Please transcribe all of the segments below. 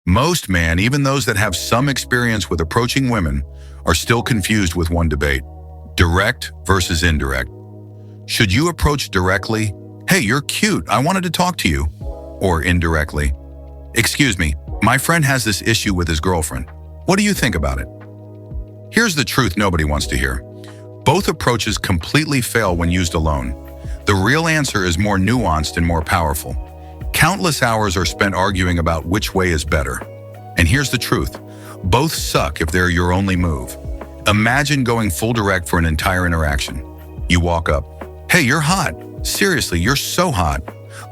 Most men, even those that have some experience with approaching women, are still confused with one debate: direct versus indirect. Should you approach directly, "Hey, you're cute, I wanted to talk to you," or indirectly, "Excuse me, my friend has this issue with his girlfriend. What do you think about it?" Here's the truth nobody wants to hear. Both approaches completely fail when used alone. The real answer is more nuanced and more powerful. Countless hours are spent arguing about which way is better. And here's the truth: both suck if they're your only move. Imagine going full direct for an entire interaction. You walk up, "Hey, you're hot. Seriously, you're so hot.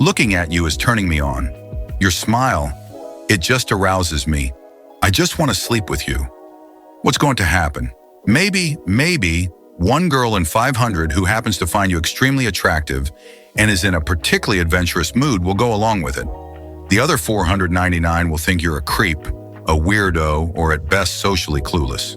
Looking at you is turning me on. Your smile, it just arouses me. I just want to sleep with you." What's going to happen? Maybe, one girl in 500 who happens to find you extremely attractive and is in a particularly adventurous mood will go along with it. The other 499 will think you're a creep, a weirdo, or at best socially clueless.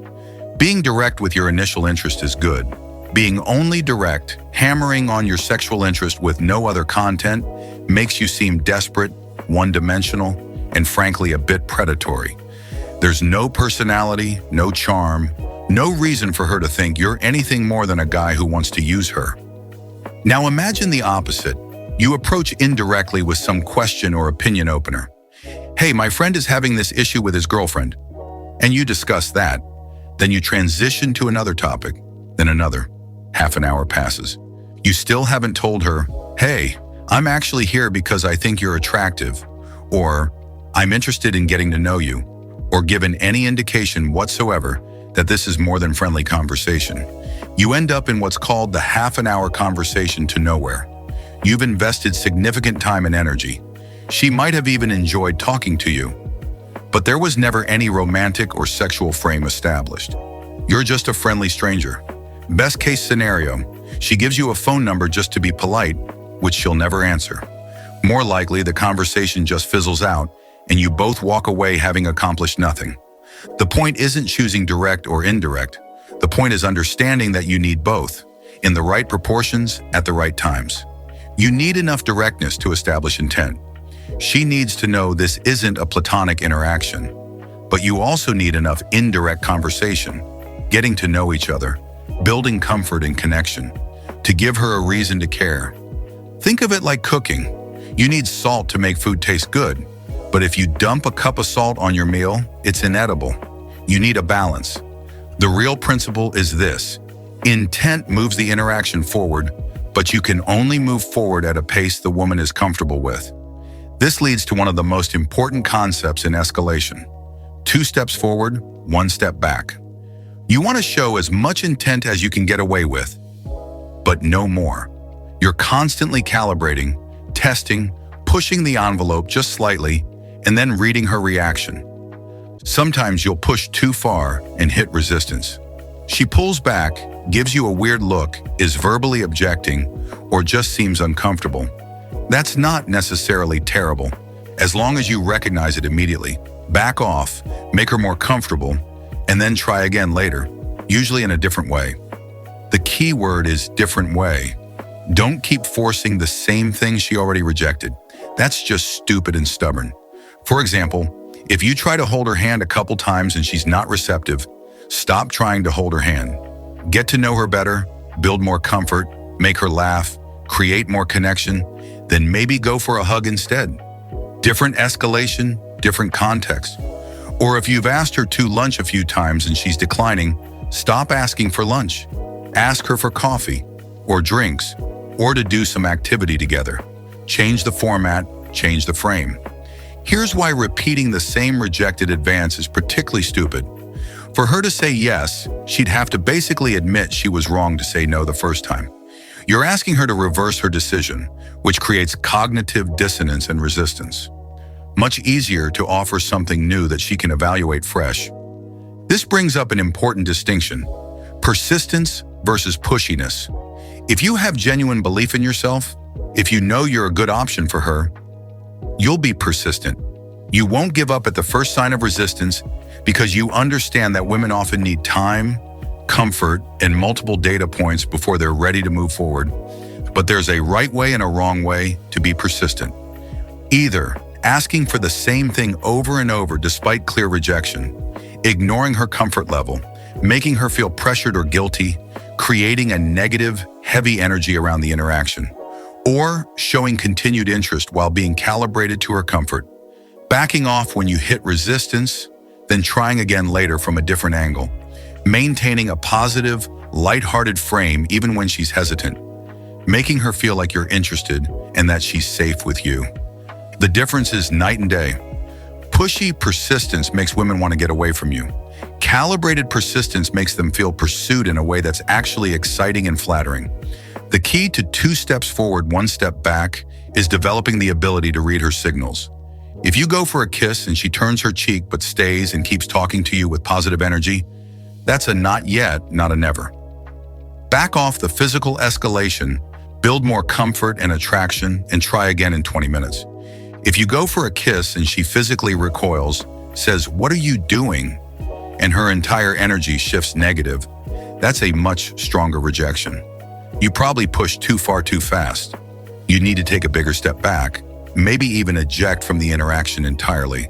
Being direct with your initial interest is good. Being only direct, hammering on your sexual interest with no other content, makes you seem desperate, one-dimensional, and frankly a bit predatory. There's no personality, no charm, no reason for her to think you're anything more than a guy who wants to use her. Now imagine the opposite. You approach indirectly with some question or opinion opener. "Hey, my friend is having this issue with his girlfriend." And you discuss that. Then you transition to another topic, then another. Half an hour passes. You still haven't told her, "Hey, I'm actually here because I think you're attractive," or "I'm interested in getting to know you," or given any indication whatsoever that this is more than friendly conversation. You end up in what's called the half-an-hour conversation to nowhere. You've invested significant time and energy. She might have even enjoyed talking to you, but there was never any romantic or sexual frame established. You're just a friendly stranger. Best case scenario, she gives you a phone number just to be polite, which she'll never answer. More likely, the conversation just fizzles out and you both walk away having accomplished nothing. The point isn't choosing direct or indirect. The point is understanding that you need both, in the right proportions, at the right times. You need enough directness to establish intent. She needs to know this isn't a platonic interaction. But you also need enough indirect conversation, getting to know each other, building comfort and connection, to give her a reason to care. Think of it like cooking. You need salt to make food taste good, but if you dump a cup of salt on your meal, it's inedible. You need a balance. The real principle is this: intent moves the interaction forward, but you can only move forward at a pace the woman is comfortable with. This leads to one of the most important concepts in escalation: 2 steps forward, 1 step back. You want to show as much intent as you can get away with, but no more. You're constantly calibrating, testing, pushing the envelope just slightly, and then reading her reaction. Sometimes you'll push too far and hit resistance. She pulls back, gives you a weird look, is verbally objecting, or just seems uncomfortable. That's not necessarily terrible, as long as you recognize it immediately. Back off, make her more comfortable, and then try again later, usually in a different way. The key word is different way. Don't keep forcing the same thing she already rejected. That's just stupid and stubborn. For example, if you try to hold her hand a couple times and she's not receptive, stop trying to hold her hand. Get to know her better, build more comfort, make her laugh, create more connection, then maybe go for a hug instead. Different escalation, different context. Or if you've asked her to lunch a few times and she's declining, stop asking for lunch. Ask her for coffee, or drinks, or to do some activity together. Change the format, change the frame. Here's why repeating the same rejected advance is particularly stupid. For her to say yes, she'd have to basically admit she was wrong to say no the first time. You're asking her to reverse her decision, which creates cognitive dissonance and resistance. Much easier to offer something new that she can evaluate fresh. This brings up an important distinction: persistence versus pushiness. If you have genuine belief in yourself, if you know you're a good option for her, you'll be persistent. You won't give up at the first sign of resistance because you understand that women often need time, comfort, and multiple data points before they're ready to move forward. But there's a right way and a wrong way to be persistent. Either asking for the same thing over and over despite clear rejection, ignoring her comfort level, making her feel pressured or guilty, creating a negative, heavy energy around the interaction, or showing continued interest while being calibrated to her comfort, backing off when you hit resistance, then trying again later from a different angle, maintaining a positive, lighthearted frame even when she's hesitant, making her feel like you're interested and that she's safe with you. The difference is night and day. Pushy persistence makes women want to get away from you. Calibrated persistence makes them feel pursued in a way that's actually exciting and flattering. The key to 2 steps forward, 1 step back is developing the ability to read her signals. If you go for a kiss and she turns her cheek but stays and keeps talking to you with positive energy, that's a not yet, not a never. Back off the physical escalation, build more comfort and attraction, and try again in 20 minutes. If you go for a kiss and she physically recoils, says, "What are you doing?" and her entire energy shifts negative, that's a much stronger rejection. You probably pushed too far too fast. You need to take a bigger step back, maybe even eject from the interaction entirely.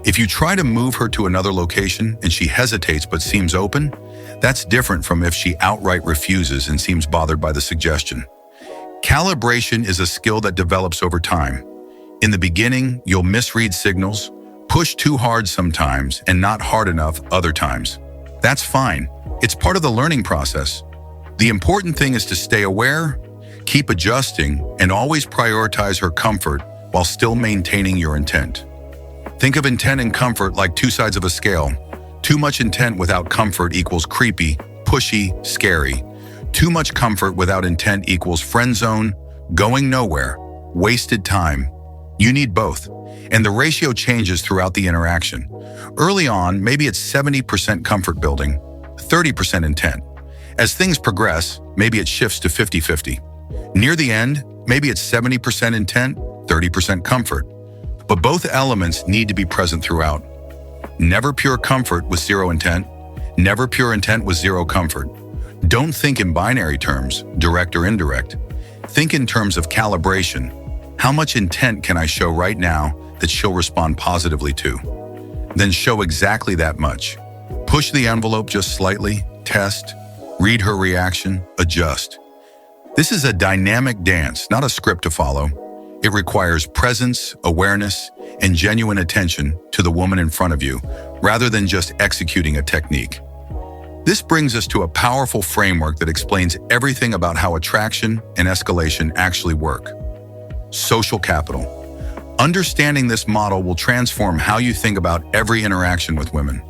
If you try to move her to another location and she hesitates but seems open, that's different from if she outright refuses and seems bothered by the suggestion. Calibration is a skill that develops over time. In the beginning, you'll misread signals, push too hard sometimes and not hard enough other times. That's fine. It's part of the learning process. The important thing is to stay aware, keep adjusting, and always prioritize her comfort while still maintaining your intent. Think of intent and comfort like 2 sides of a scale. Too much intent without comfort equals creepy, pushy, scary. Too much comfort without intent equals friend zone, going nowhere, wasted time. You need both, and the ratio changes throughout the interaction. Early on, maybe it's 70% comfort building, 30% intent. As things progress, maybe it shifts to 50-50. Near the end, maybe it's 70% intent, 30% comfort. But both elements need to be present throughout. Never pure comfort with 0 intent, never pure intent with 0 comfort. Don't think in binary terms, direct or indirect. Think in terms of calibration. How much intent can I show right now that she'll respond positively to? Then show exactly that much. Push the envelope just slightly, test, read her reaction, adjust. This is a dynamic dance, not a script to follow. It requires presence, awareness, and genuine attention to the woman in front of you, rather than just executing a technique. This brings us to a powerful framework that explains everything about how attraction and escalation actually work. Social capital. Understanding this model will transform how you think about every interaction with women.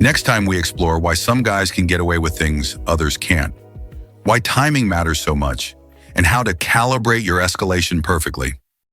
Next time we explore why some guys can get away with things others can't, why timing matters so much, and how to calibrate your escalation perfectly.